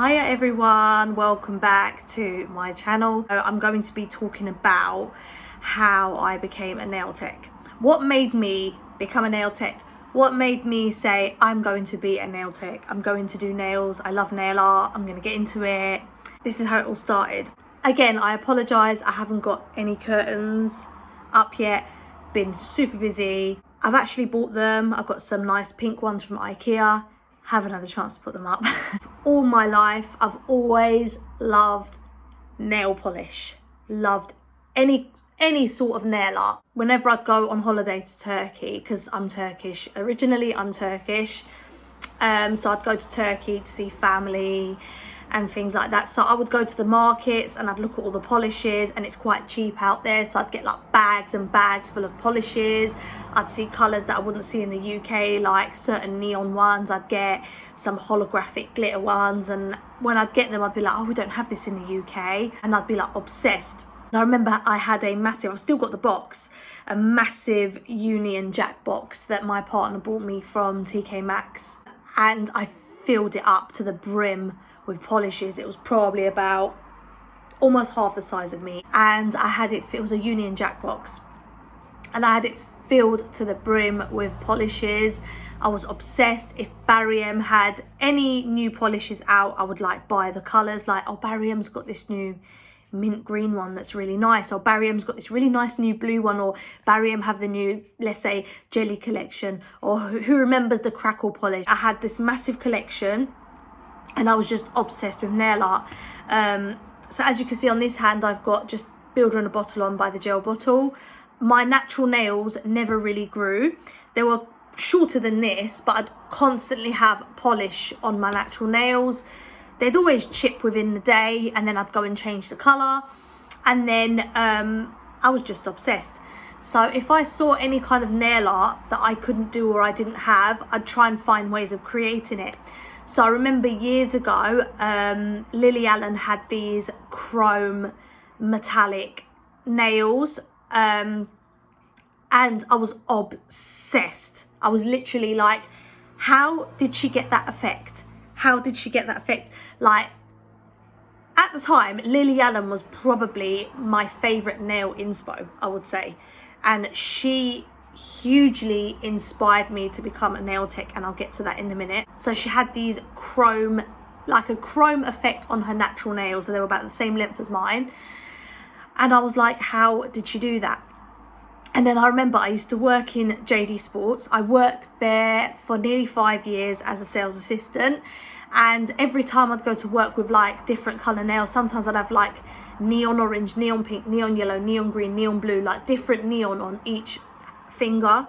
Hiya everyone, welcome back to my channel. I'm going to be talking about how I became a nail tech. What made me become a nail tech? What made me say I'm going to be a nail tech? I'm going to do nails. I love nail art. I'm going to get into it. This is how it all started. Again, I apologise. I haven't got any curtains up yet. Been super busy. I've actually bought them. I've got some nice pink ones from IKEA. Haven't had the chance to put them up. All my life, I've always loved nail polish. Loved any sort of nail art. Whenever I'd go on holiday to Turkey, because I'm Turkish. Originally, I'm Turkish. So I'd go to Turkey to see family and things like that. So I would go to the markets and I'd look at all the polishes, and it's quite cheap out there. So I'd get like bags and bags full of polishes. I'd see colours that I wouldn't see in the UK, like certain neon ones. I'd get some holographic glitter ones, and when I'd get them I'd be like, oh, we don't have this in the UK, and I'd be like obsessed. And I remember I had I've still got the box, a massive Union Jack box that my partner bought me from TK Maxx, and I filled it up to the brim with polishes. It was probably about almost half the size of me, and I had it was a Union Jack box, and I had it filled to the brim with polishes. I was obsessed. If Barry M had any new polishes out, I would like buy the colours, like, oh, Barry M's got this new mint green one that's really nice, or Barry M's got this really nice new blue one, or Barry M have the new, let's say, jelly collection, or who remembers the crackle polish. I had this massive collection and I was just obsessed with nail art. So as you can see on this hand, I've got just Builder and a Bottle on by the gel bottle. My natural nails never really grew. They were shorter than this, but I'd constantly have polish on my natural nails. They'd always chip within the day, and then I'd go and change the colour. And then I was just obsessed. So if I saw any kind of nail art that I couldn't do or I didn't have, I'd try and find ways of creating it. So I remember years ago, Lily Allen had these chrome metallic nails, and I was obsessed. I was literally like, how did she get that effect? How did she get that effect? Like, at the time, Lily Allen was probably my favourite nail inspo, I would say. And she hugely inspired me to become a nail tech, and I'll get to that in a minute. So she had these chrome, like a chrome effect on her natural nails. So they were about the same length as mine. And I was like, how did she do that? And then I remember I used to work in JD Sports. I worked there for nearly 5 years as a sales assistant. And every time I'd go to work with like different colour nails, sometimes I'd have like neon orange, neon pink, neon yellow, neon green, neon blue, like different neon on each finger.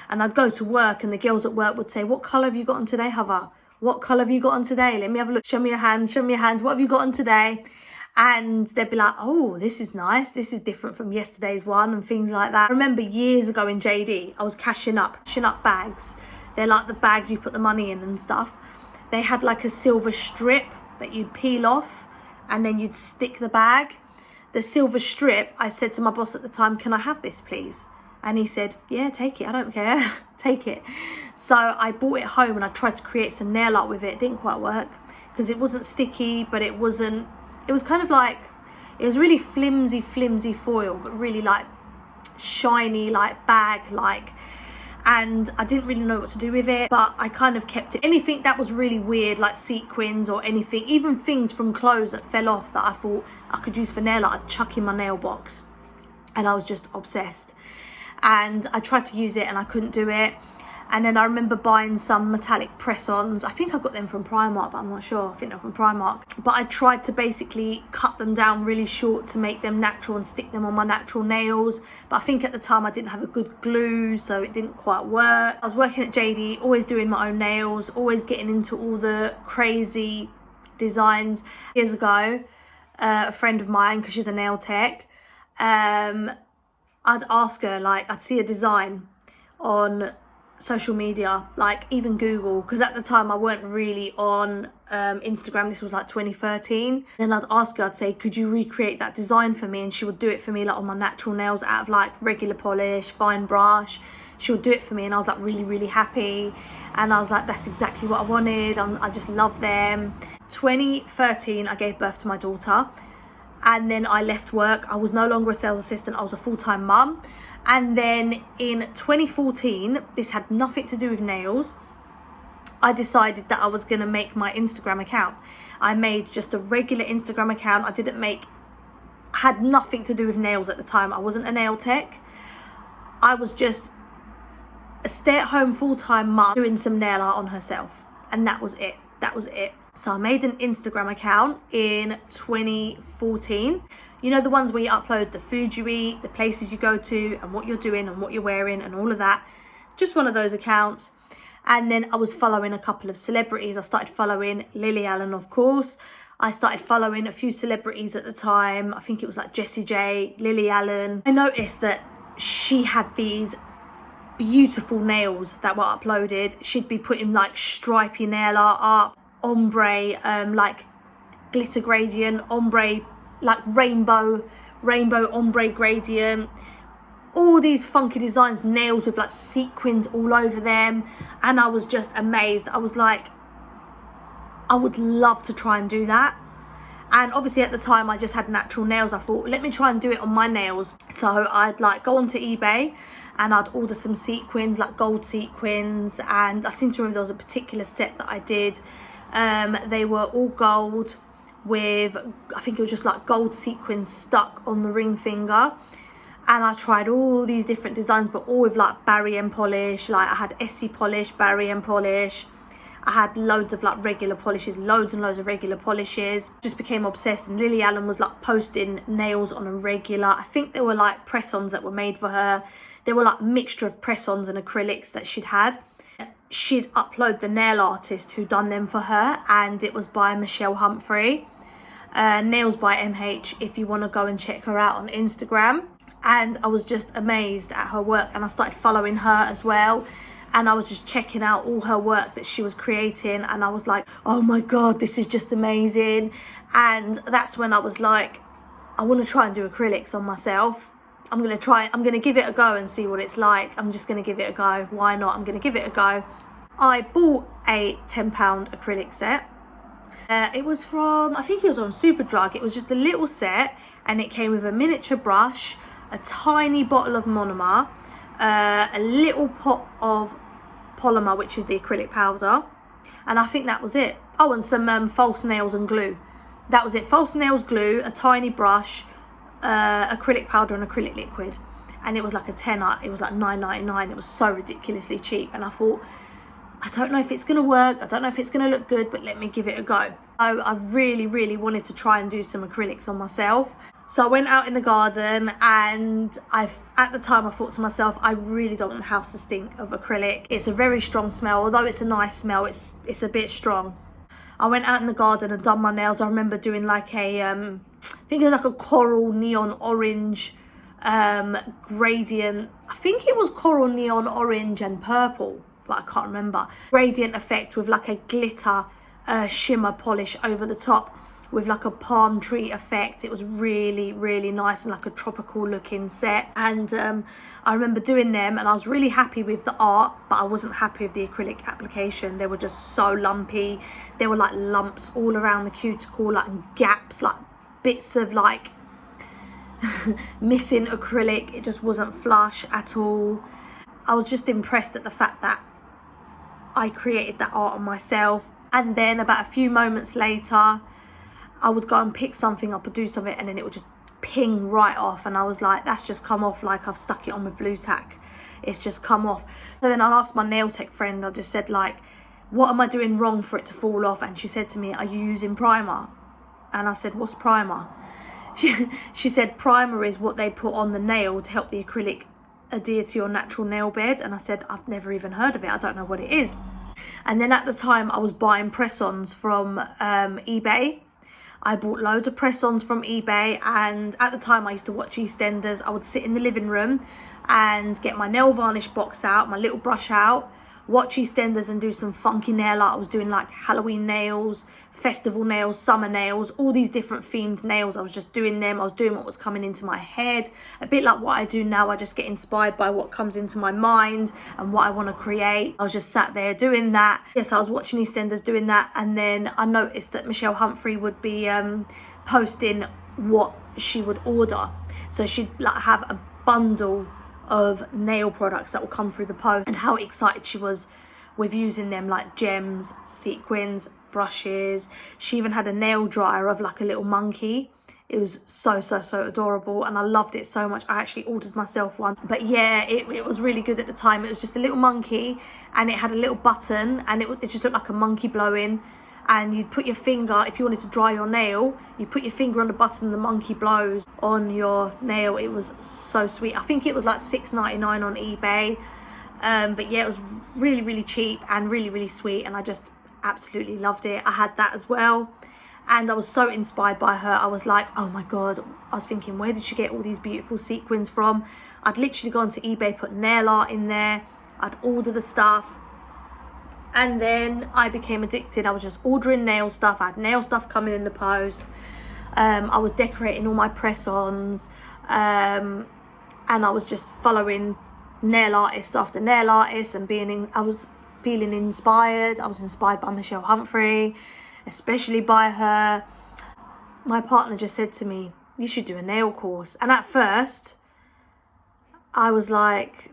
And I'd go to work and the girls at work would say, what colour have you got on today, Havva? What colour have you got on today? Let me have a look. Show me your hands, show me your hands. What have you got on today? And they'd be like, oh, this is nice. This is different from yesterday's one, and things like that. I remember years ago in JD, I was cashing up bags. They're like the bags you put the money in and stuff. They had like a silver strip that you'd peel off and then you'd stick the bag. The silver strip, I said to my boss at the time, can I have this please? And he said, yeah, take it. I don't care. Take it. So I brought it home and I tried to create some nail art with it. It didn't quite work because it wasn't sticky, but it was kind of like, it was really flimsy foil, but really like shiny, like bag like, and I didn't really know what to do with it, but I kind of kept it. Anything that was really weird, like sequins or anything, even things from clothes that fell off that I thought I could use for nail art, I'd chuck in my nail box. And I was just obsessed. And I tried to use it and I couldn't do it. And then I remember buying some metallic press-ons. I think I got them from Primark, but I'm not sure. I think they're from Primark. But I tried to basically cut them down really short to make them natural and stick them on my natural nails. But I think at the time I didn't have a good glue, so it didn't quite work. I was working at JD, always doing my own nails, always getting into all the crazy designs. Years ago, a friend of mine, because she's a nail tech, I'd ask her, like, I'd see a design on social media, like even Google, because at the time I weren't really on Instagram. This was like 2013. Then I'd ask her, I'd say, could you recreate that design for me? And she would do it for me, like on my natural nails, out of like regular polish, fine brush. She would do it for me, and I was like really happy. And I was like, that's exactly what I wanted. I just love them. 2013, I gave birth to my daughter, and then I left work. I was no longer a sales assistant, I was a full-time mum. And then in 2014, this had nothing to do with nails, I decided that I was going to make my Instagram account. I made just a regular Instagram account. Had nothing to do with nails at the time. I wasn't a nail tech. I was just a stay-at-home full-time mum doing some nail art on herself. And that was it. So I made an Instagram account in 2014. You know, the ones where you upload the food you eat, the places you go to, and what you're doing and what you're wearing and all of that. Just one of those accounts. And then I was following a couple of celebrities. I started following Lily Allen, of course. I started following a few celebrities at the time. I think it was like Jessie J, Lily Allen. I noticed that she had these beautiful nails that were uploaded. She'd be putting like stripy nail art up, ombre, like glitter gradient, ombre, like rainbow ombre gradient, all these funky designs, nails with like sequins all over them. And I was just amazed. I was like, I would love to try and do that. And obviously at the time I just had natural nails. I thought, let me try and do it on my nails. So I'd like go onto eBay and I'd order some sequins, like gold sequins. And I seem to remember there was a particular set that I did. They were all gold with, I think it was just like gold sequins stuck on the ring finger. And I tried all these different designs, but all with like barium polish. Like I had Essie polish, barium polish. I had loads of like regular polishes, loads and loads of regular polishes. Just became obsessed, and Lily Allen was like posting nails on a regular. I think there were like press-ons that were made for her. There were like a mixture of press-ons and acrylics that she'd had. She'd upload the nail artist who done them for her, and it was by Michelle Humphrey. Nails by MH, if you want to go and check her out on Instagram. And I was just amazed at her work, and I started following her as well. And I was just checking out all her work that she was creating, and I was like, oh my God, this is just amazing. And that's when I was like, I want to try and do acrylics on myself. I'm going to give it a go and see what it's like. I'm just going to give it a go. Why not? I'm going to give it a go. I bought a £10 acrylic set. It was from, I think it was on Superdrug. It was just a little set, and it came with a miniature brush, a tiny bottle of monomer, a little pot of polymer, which is the acrylic powder, and I think that was it. Oh, and some false nails and glue. That was it. False nails, glue, a tiny brush, acrylic powder and acrylic liquid. And it was like a tenner. It was like $9.99. It was so ridiculously cheap, and I thought, I don't know if it's going to work, I don't know if it's going to look good, but let me give it a go. So I really wanted to try and do some acrylics on myself. So I went out in the garden, and at the time I thought to myself, I really don't want the house to stink of acrylic. It's a very strong smell. Although it's a nice smell, it's a bit strong. I went out in the garden and done my nails. I remember doing like a, I think it was like a coral neon orange gradient. I think it was coral neon orange and purple, but I can't remember. Gradient effect with like a glitter shimmer polish over the top, with like a palm tree effect. It was really nice and like a tropical looking set. And I remember doing them, and I was really happy with the art, but I wasn't happy with the acrylic application. They were just so lumpy. There were like lumps all around the cuticle, like gaps, like bits of like missing acrylic. It just wasn't flush at all. I was just impressed at the fact that I created that art on myself. And then about a few moments later, I would go and pick something up or do something, and then it would just ping right off. And I was like, that's just come off like I've stuck it on with blue tack. It's just come off. So then I asked my nail tech friend, I just said like, what am I doing wrong for it to fall off? And she said to me, are you using primer? And I said, what's primer? She said primer is what they put on the nail to help the acrylic adhere to your natural nail bed. And I said, I've never even heard of it. I don't know what it is. And then at the time I was buying press-ons from eBay. I bought loads of press-ons from eBay, and at the time I used to watch EastEnders. I would sit in the living room and get my nail varnish box out, my little brush out, watch EastEnders and do some funky nail art. I was doing like Halloween nails, festival nails, summer nails, all these different themed nails. I was just doing them. I was doing what was coming into my head, a bit like what I do now. I just get inspired by what comes into my mind and what I want to create. I was just sat there doing that. Yes, I was watching EastEnders doing that, and then I noticed that Michelle Humphrey would be posting what she would order. So she'd like have a bundle of nail products that will come through the post, and how excited she was with using them, like gems, sequins, brushes. She even had a nail dryer of like a little monkey. It was so adorable, and I loved it so much. I actually ordered myself one. But yeah, it was really good at the time. It was just a little monkey, and it had a little button, and it just looked like a monkey blowing. And you'd put your finger, if you wanted to dry your nail, you put your finger on the button and the monkey blows on your nail. It was so sweet. I think it was like $6.99 on eBay. But yeah, it was really cheap and really sweet, and I just absolutely loved it. I had that as well, and I was so inspired by her. I was like, oh my god, I was thinking, where did she get all these beautiful sequins from? I'd literally gone to eBay, put nail art in there, I'd order the stuff, and then I became addicted. I was just ordering nail stuff. I had nail stuff coming in the post. I was decorating all my press-ons, and I was just following nail artist after nail artist, and I was feeling inspired. I was inspired by Michelle Humphrey, especially by her. My partner just said to me, you should do a nail course. And at first I was like,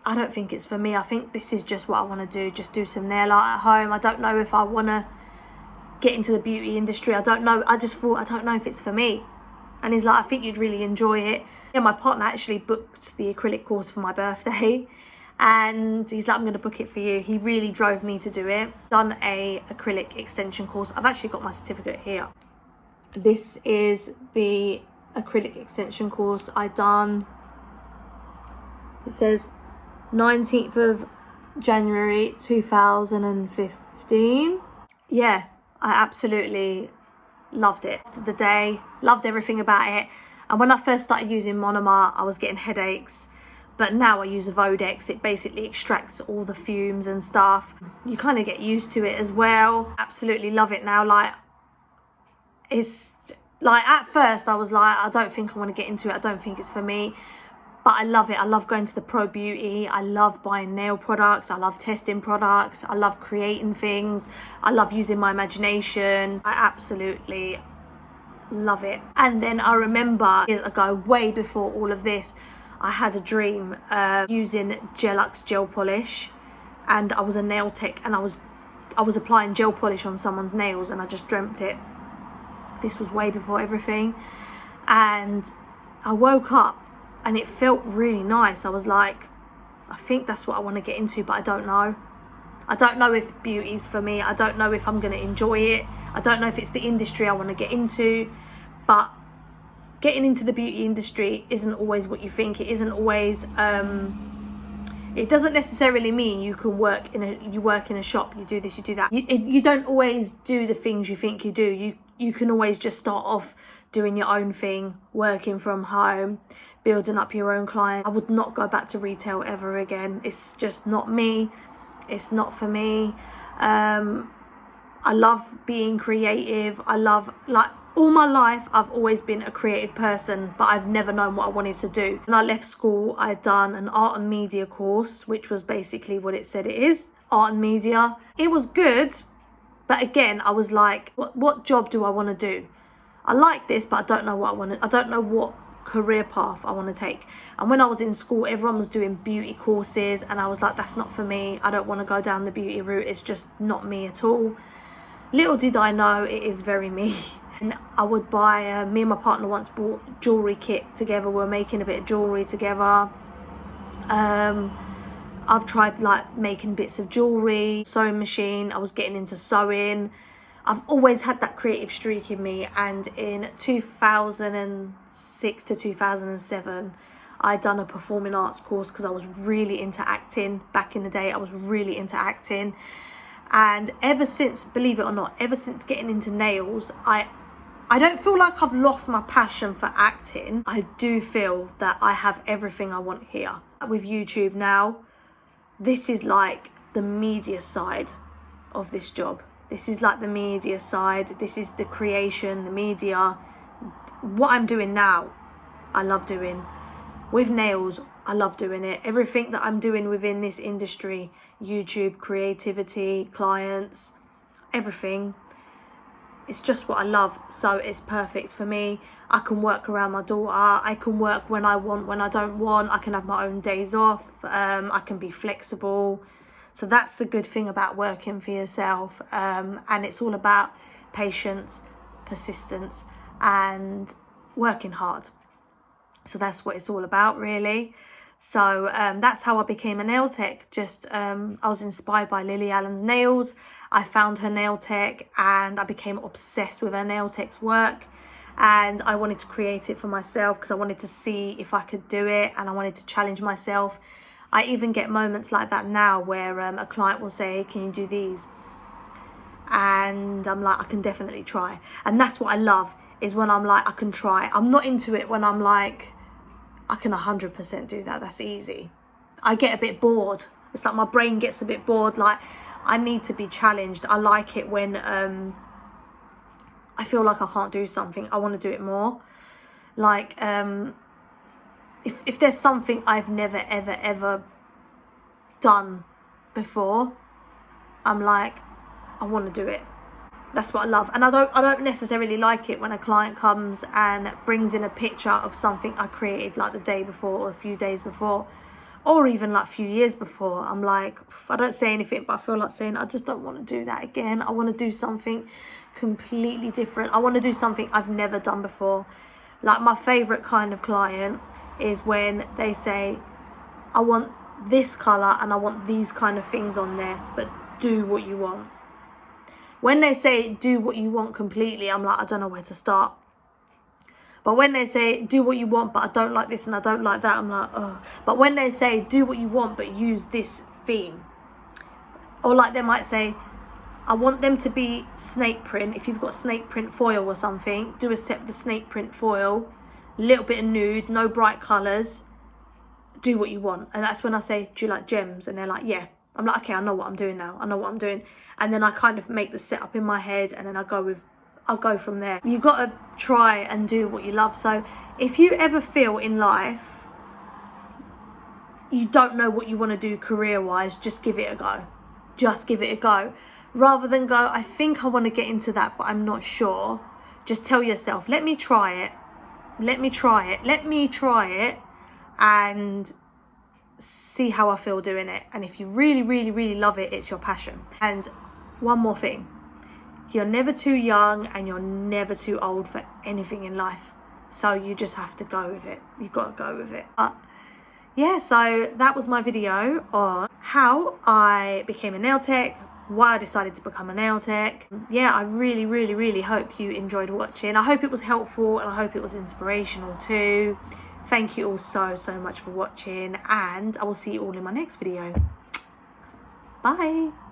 I don't think it's for me. I think this is just what I want to do, just do some nail art at home. I don't know if I want to get into the beauty industry. I don't know. I just thought, I don't know if it's for me. And he's like, I think you'd really enjoy it. Yeah, my partner actually booked the acrylic course for my birthday, and he's like, I'm going to book it for you. He really drove me to do it. Done a acrylic extension course. I've actually got my certificate here. This is the acrylic extension course I done. It says 19th of January 2015. Yeah, I absolutely loved it. The day, loved everything about it. And when I first started using monomer, I was getting headaches, but now I use a Vodex. It basically extracts all the fumes and stuff. You kind of get used to it as well. Absolutely love it now. Like, it's like, at first I was like, I don't think I want to get into it. I don't think it's for me. But I love it. I love going to the Pro Beauty. I love buying nail products. I love testing products. I love creating things. I love using my imagination. I absolutely love it. And then I remember years ago, way before all of this, I had a dream using Gelux gel polish, and I was a nail tech, and I was applying gel polish on someone's nails, and I just dreamt it. This was way before everything, and I woke up and it felt really nice. I was like, I think that's what I want to get into, but I don't know. I don't know if beauty's for me. I don't know if I'm going to enjoy it. I don't know if it's the industry I want to get into. But getting into the beauty industry isn't always what you think. It isn't always, it doesn't necessarily mean you can work in a shop, you do this, you do that. You don't always do the things you think you do. You can always just start off doing your own thing, working from home, building up your own client. I would not go back to retail ever again. It's just not me. It's not for me. I love being creative. I love, like, all my life I've always been a creative person, but I've never known what I wanted to do. When I left school, I'd done an art and media course, which was basically what it said it is, art and media. It was good, but again, I was like, what job do I want to do? I like this, but I don't know what I don't know what career path I want to take. And when I was in school, everyone was doing beauty courses, and I was like, that's not for me. I don't want to go down the beauty route. It's just not me at all. Little did I know, it is very me. And I would buy, me and my partner once bought jewellery kit together. We were making a bit of jewellery together. I've tried like making bits of jewellery, sewing machine. I was getting into sewing. I've always had that creative streak in me, and in 2006 to 2007 I'd done a performing arts course because I was really into acting. Back in the day, I was really into acting, and ever since, believe it or not, ever since getting into nails, I don't feel like I've lost my passion for acting. I do feel that I have everything I want here. With YouTube now, this is like the media side of this job. This is like the media side. This is the creation, the media. What I'm doing now, I love doing. With nails, I love doing it. Everything that I'm doing within this industry, YouTube, creativity, clients, everything, it's just what I love. So it's perfect for me. I can work around my daughter. I can work when I want, when I don't want. I can have my own days off. I can be flexible. So that's the good thing about working for yourself. And it's all about patience, persistence, and working hard. So that's what it's all about, really. So that's how I became a nail tech. Just I was inspired by Lily Allen's nails. I found her nail tech and I became obsessed with her nail tech's work, and I wanted to create it for myself because I wanted to see if I could do it, and I wanted to challenge myself. I even get moments like that now where a client will say, can you do these? And I'm like, I can definitely try. And that's what I love, is when I'm like, I can try. I'm not into it when I'm like, I can 100% do that. That's easy. I get a bit bored. It's like my brain gets a bit bored. Like, I need to be challenged. I like it when I feel like I can't do something. I want to do it more. Like, if there's something I've never, ever done before, I'm like, I want to do it. That's what I love. And I don't necessarily like it when a client comes and brings in a picture of something I created like the day before or a few days before, or even like a few years before. I'm like, I don't say anything, but I feel like saying, I just don't want to do that again. I want to do something completely different. I want to do something I've never done before. Like, my favorite kind of client is when they say, I want this color and I want these kind of things on there, but do what you want. When they say do what you want completely, I'm like, I don't know where to start. But when they say do what you want, but I don't like this and I don't like that, I'm like, oh. But when they say do what you want, but use this theme, or like they might say, I want them to be snake print. If you've got snake print foil or something, do a set of the snake print foil, a little bit of nude, no bright colours, do what you want. And that's when I say, do you like gems? And they're like, yeah. I'm like, okay, I know what I'm doing now. I know what I'm doing. And then I kind of make the setup in my head, and then I'll go from there. You've got to try and do what you love. So if you ever feel in life you don't know what you want to do career-wise, just give it a go. Just give it a go. Rather than go, I think I want to get into that, but I'm not sure. Just tell yourself, let me try it. Let me try it. Let me try it and see how I feel doing it. And if you really, really, really love it, it's your passion. And one more thing, you're never too young and you're never too old for anything in life. So you just have to go with it. You've got to go with it. Yeah, so that was my video on how I became a nail tech, why I decided to become a nail tech. Yeah, I really, really, really hope you enjoyed watching. I hope it was helpful and I hope it was inspirational too. Thank you all so, so much for watching, and I will see you all in my next video. Bye.